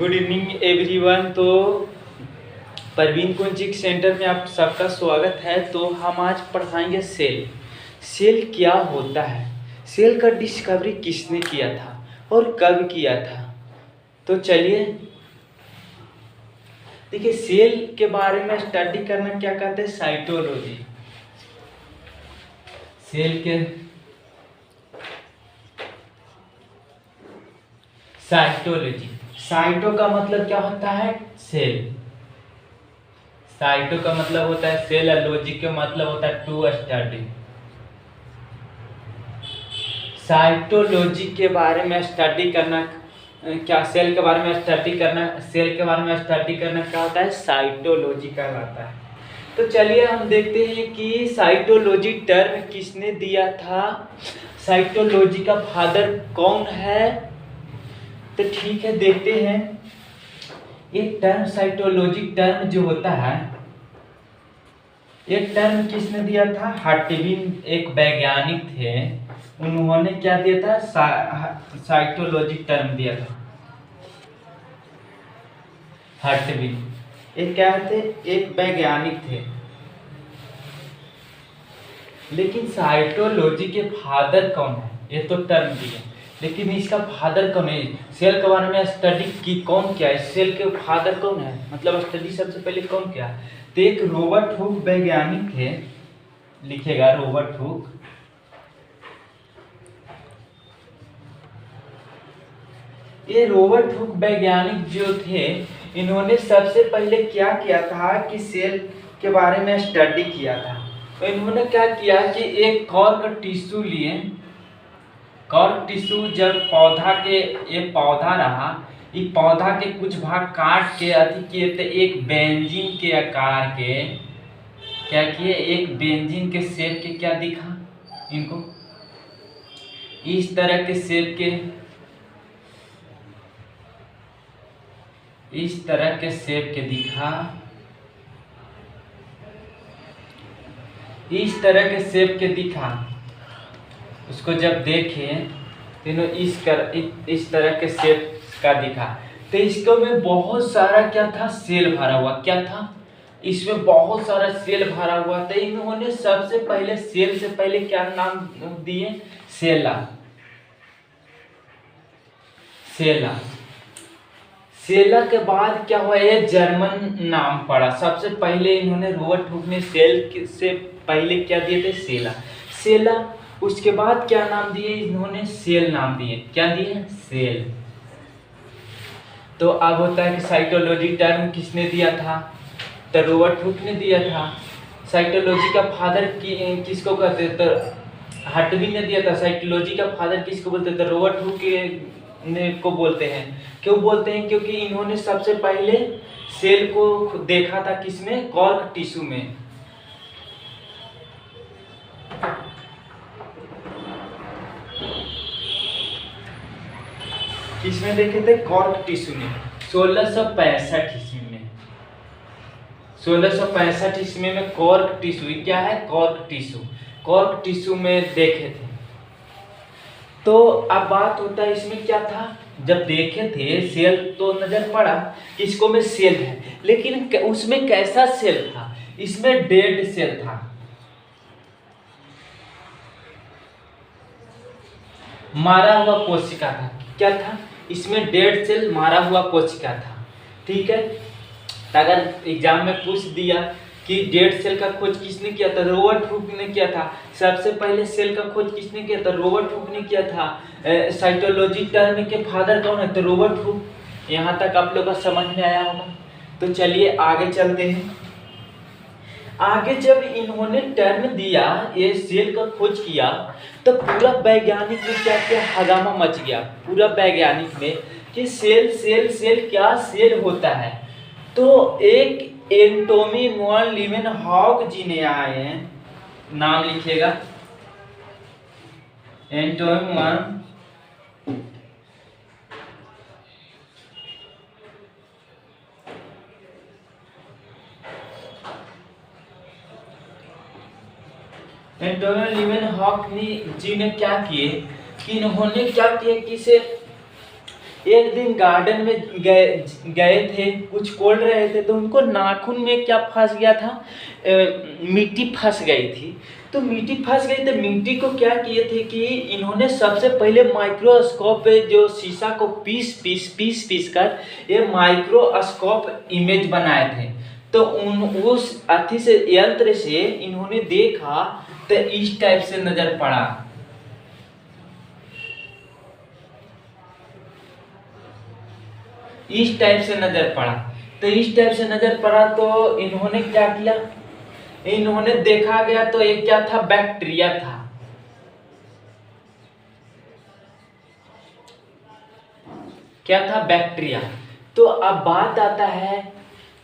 Good evening everyone. तो Parveen coaching centre में आप सबका स्वागत है। तो हम आज पढ़ाएंगे सेल। सेल क्या होता है, सेल का डिस्कवरी किसने किया था और कब किया था। तो चलिए देखिए, सेल के बारे में स्टडी करना क्या कहते हैं, साइटोलॉजी। सेल के साइटोलॉजी, साइटो का मतलब क्या होता है, सेल। साइटो का मतलब होता है सेल और लॉजी का मतलब होता है टू स्टडी। साइटोलॉजी के बारे में स्टडी करना क्या, सेल के बारे में स्टडी करना, सेल के बारे में स्टडी करना क्या होता है, साइटोलॉजी कहलाता है। तो चलिए हम देखते हैं कि साइटोलॉजी टर्म किसने दिया था, साइटोलॉजी का फादर कौन है। तो ठीक है, देखते हैं। ये टर्म साइटोलॉजी टर्म जो होता है, ये टर्म किसने दिया था, हर्टविन एक वैज्ञानिक थे, उन्होंने क्या दिया था, साइटोलॉजी टर्म दिया था। हर्टविन एक क्या थे, एक वैज्ञानिक थे। लेकिन साइटोलॉजी के फादर कौन है, ये तो टर्म दिया, लेकिन इसका फादर कौन है, सेल के बारे में स्टडी की कौन किया है, सेल के फादर कौन है, मतलब स्टडी सबसे पहले कौन किया। तो एक रॉबर्ट हुक वैज्ञानिक थे, लिखेगा रॉबर्ट हुक। ये रॉबर्ट हुक वैज्ञानिक जो थे, इन्होंने सबसे पहले क्या किया था कि सेल के बारे में स्टडी किया था। तो इन्होंने क्या किया कि एक कॉर्क टिश्यू लिए, कॉर्क टिश्यू जब पौधा के, ये पौधा रहा, ये पौधा के कुछ भाग काट के अति किए थे, एक बेंजीन के आकार के क्या किए, एक बेंजीन के शेप के क्या दिखा इनको, इस तरह के शेप के, इस तरह के शेप के दिखा, इस तरह के शेप के दिखा। उसको जब देखे तो इस तरह के शेप का दिखा। तो इसको में बहुत सारा क्या था, सेल भरा हुआ, क्या था, इसमें बहुत सारा सेल भरा हुआ था। इन्होंने सबसे पहले सेल से पहले क्या नाम दिए, सेला। सेला, सेला के बाद क्या हुआ, ये जर्मन नाम पड़ा। सबसे पहले इन्होंने रॉबर्ट हुक ने सेल से पहले क्या दिए थे, सेला। सेला, उसके बाद क्या नाम दिए इन्होंने, सेल नाम दिए, क्या दिए, सेल। तो अब होता है कि साइटोलॉजी टर्म किसने दिया था, तो रॉबर्ट हुक ने दिया था। साइटोलॉजी का फादर किसको कहते थे, तो हर्टविन ने दिया था। साइटोलॉजी का फादर किसको बोलते थे, रॉबर्ट हुक ने को बोलते हैं। क्यों बोलते हैं, क्योंकि इन्होंने सबसे पहले सेल को देखा था, किसमें, कॉर्क टिश्यू में। किसमें देखे थे, कॉर्क टिश्यू में, 1665 ईस्वी में। 1665 ईस्वी में कॉर्क टिश्यू, क्या है, कॉर्क टिश्यू, कॉर्क टिश्यू में देखे थे। तो अब बात होता है इसमें क्या था, जब देखे थे सेल तो नजर पड़ा कि इसको में सेल है, लेकिन उसमें कैसा सेल था, इसमें डेड सेल था, मारा हुआ कोशिका था। क्या था, इसमें डेड सेल, मारा हुआ कोशिका था। ठीक है, अगर एग्जाम में पूछ दिया कि डेड सेल का खोज किसने किया था, रॉबर्ट हुक ने किया था। सबसे पहले सेल का खोज किसने किया था, रॉबर्ट हुक ने किया था। साइटोलॉजी टर्म के फादर कौन है, तो रॉबर्ट हुक। यहाँ तक आप लोग का समझ में आया होगा। तो चलिए आगे चलते हैं। आगे जब इन्होंने टर्म दिया, ये सेल का खोज किया, तो पूरा वैज्ञानिक में क्या क्या हंगामा मच गया, पूरा वैज्ञानिक में कि सेल सेल सेल क्या सेल होता है। तो एक एंटोनी वॉन लीवेनहॉक जी ने आए हैं, नाम लिखिएगा, एंटोनी वॉन लीवेनहॉक जी ने क्या किए कि इन्होंने क्या किया कि इसे एक दिन गार्डन में गए गए थे, कुछ खोल रहे थे, तो उनको नाखून में क्या फंस गया था, मिट्टी फंस गई थी। तो मिट्टी फंस गई तो मिट्टी को क्या किए थे कि इन्होंने सबसे पहले माइक्रोस्कोप पे जो शीशा को पीस कर ये माइक्रोस्कोप इमेज बनाए थे। तो उस अथी से यंत्र से इन्होंने देखा तो इस टाइप से नजर पड़ा। इस टाइप से नजर पड़ा। तो इस टाइप से नजर पड़ा तो इन्होंने क्या किया, इन्होंने देखा गया तो एक क्या था, बैक्टीरिया था। क्या था, बैक्टीरिया। तो अब बात आता है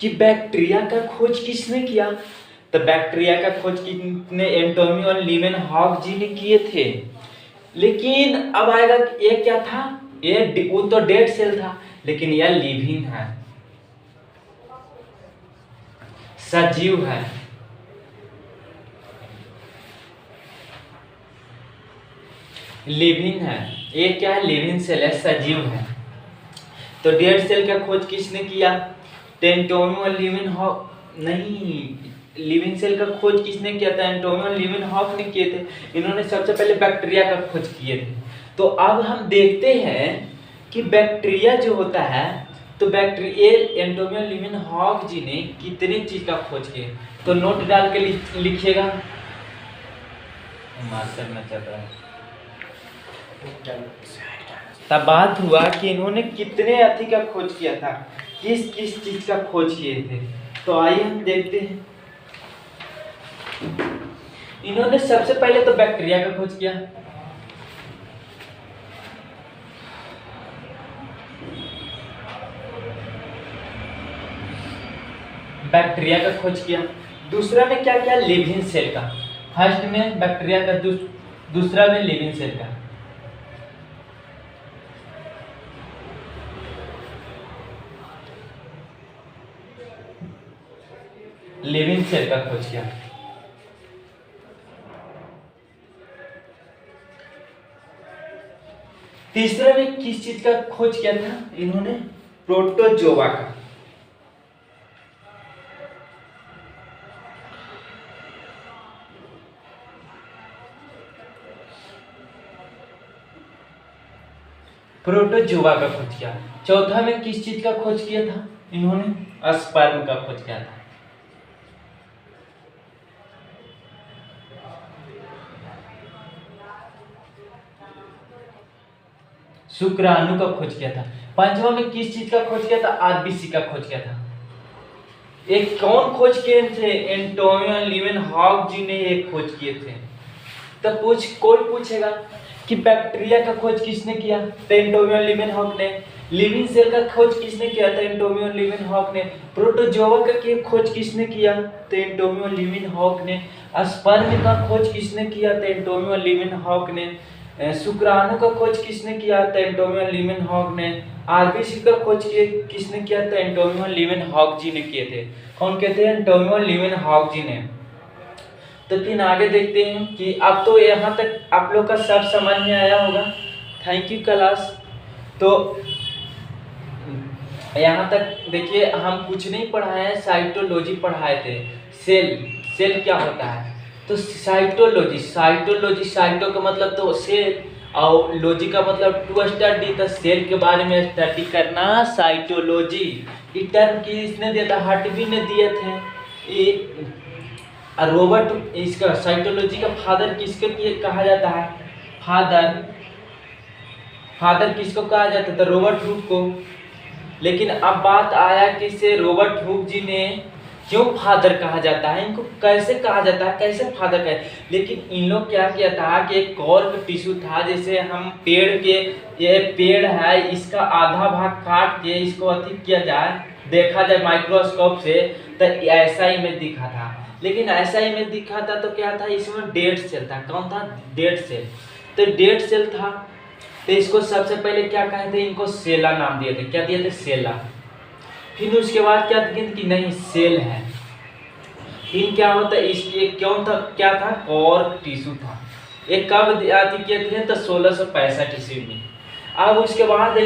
कि बैक्टीरिया का खोज किसने किया। तो बैक्टीरिया का खोज किसने, एंटोनी और लीवेन हॉक जी ने किए थे। लेकिन अब आएगा कि ये क्या था, ये वो तो डेड सेल था, लेकिन यह लिविंग है, सजीव है। लिविंग है, ये क्या है, लिविंग सेल है, सजीव है। तो डेड सेल का खोज किसने किया, एंटोनी और लीवेन हॉक नहीं, लिविंग सेल का खोज किसने किया था, एंटोनी और लीवेन हॉक ने किए थे। इन्होंने सबसे पहले बैक्टीरिया का खोज किए थे। तो अब हम देखते हैं कि बैक्टीरिया जो होता है, तो बैक्टीरिया एंटोनी और लीवेन हॉक जी ने कितने चीज का खोज किए, तो नोट डाल के लिखिएगा। मास्टर में चल रहा है। तब बात हुआ कि इन्होंने कितने अथी का खोज किया था, किस किस चीज का खोज किए थे। तो आइए हम देखते हैं। इन्होंने सबसे पहले तो बैक्टीरिया का खोज किया। बैक्टीरिया का खोज किया। दूसरा में क्या किया, लिविंग सेल का। फर्स्ट में बैक्टीरिया का, दूसरा में लिविंग सेल का। लिविंग सेल का खोज किया। तीसरे में किस चीज का खोज किया था इन्होंने, प्रोटोजोआ का। प्रोटोजोआ का खोज किया। चौथा में किस चीज का खोज किया था इन्होंने, स्पर्म का खोज किया था। शुक्राणु का खोज किया था। पांचवा में किस चीज का खोज किया था, आरबीसी का खोज किया था। एक कौन खोज किए थे, एंटोनी और लीवेन हॉक जी ने एक खोज किए थे। तो कोई पूछेगा कि बैक्टीरिया का खोज किसने किया, तो एंटोनी और लीवेन हॉक ने। लिविंग सेल का खोज किसने किया था, एंटोनी और लीवेन हॉक ने। प्रोटोजोआ का खोज किसने किया, तो एंटोनी और लीवेन हॉक ने। स्पर्म का खोज किसने किया, तो एंटोनी और लीवेन हॉक ने। शुक्राणु का खोज किसने किया, तो एंटोनी और लीवेन हॉक ने। आरबीसी का खोज किसने किया, तो एंटोनी और लीवेन हॉक जी ने किए थे। कौन कहते हैं, एंटोनी और लीवेन हॉक जी ने। तो फिर आगे देखते हैं कि अब तो यहाँ तक आप लोग का सब समझ में आया होगा। Thank you class. तो यहाँ तक देखिए, हम कुछ नहीं पढ़ाए हैं, साइटोलॉजी पढ़ाए थे। सेल क्या होता है, तो साइटोलॉजी, साइटो का मतलब तो सेल, और लॉजी का मतलब टू स्टडी। तो सेल के बारे में स्टडी करना साइटोलॉजी। ये टर्म किसने दिया था, हटवी ने दिए थे। ये रॉबर्ट, इसका साइटोलॉजी का फादर किसको कहा जाता है, फादर किसको कहा जाता था, रॉबर्ट हुक को। लेकिन अब बात आया कि से रॉबर्ट हुक जी ने क्यों फादर कहा जाता है, इनको कैसे कहा जाता है, कैसे फादर कहे। लेकिन इन लोग क्या किया था कि एक कॉर्क टिश्यू था, जैसे हम पेड़ के, ये पेड़ है, इसका आधा भाग काट के इसको अति किया जाए, देखा जाए माइक्रोस्कोप से, तो ऐसा इमेज दिखा था। लेकिन ऐसा इमेज दिखा था तो क्या था, इसमें डेड सेल था। कौन था, डेड सेल। तो डेड सेल था, तो इसको सबसे पहले क्या कहे थे, इनको सेला नाम दिए थे। क्या दिए थे, सेला। फिर उसके बाद क्या दिए कि नहीं, सेल है। फिर क्या होता है, इसकी क्यों था, क्या था, कॉर्क टिश्यू था। ये कब आदि किए थे, तो 1665 ईस्वी में। अब उसके बाद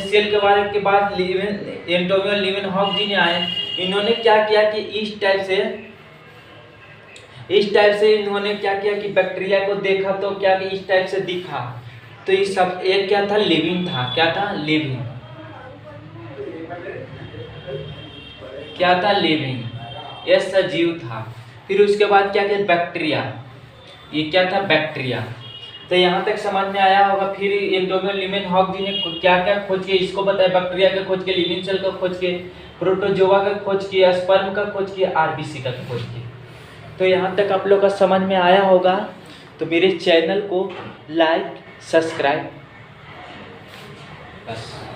सेल के बारे के बाद एंटोनियो लीवेनहॉक जी ने आए, इन्होंने क्या किया कि इस टाइप से इन्होंने क्या किया कि बैक्टीरिया को देखा तो क्या कि इस टाइप से दिखा, तो ये सब एक क्या था, लिविंग था। क्या था? लिविंग। क्या था? लिविंग, ये सजीव था। फिर उसके बाद क्या किया? बैक्टीरिया। ये क्या था? बैक्टीरिया। तो यहाँ तक समझ में आया होगा। फिर एंटोनियो लीवेनहॉक जी ने क्या क्या खोज किया, इसको बताया, बैक्टीरिया का खोज किया, लिविंग सेल का खोज किया, प्रोटोजोआ का खोज किया, स्पर्म का खोज किया, आरबीसी का खोज किया। तो यहाँ तक आप लोग का समझ में आया होगा। तो मेरे चैनल को लाइक, सब्सक्राइब, बस।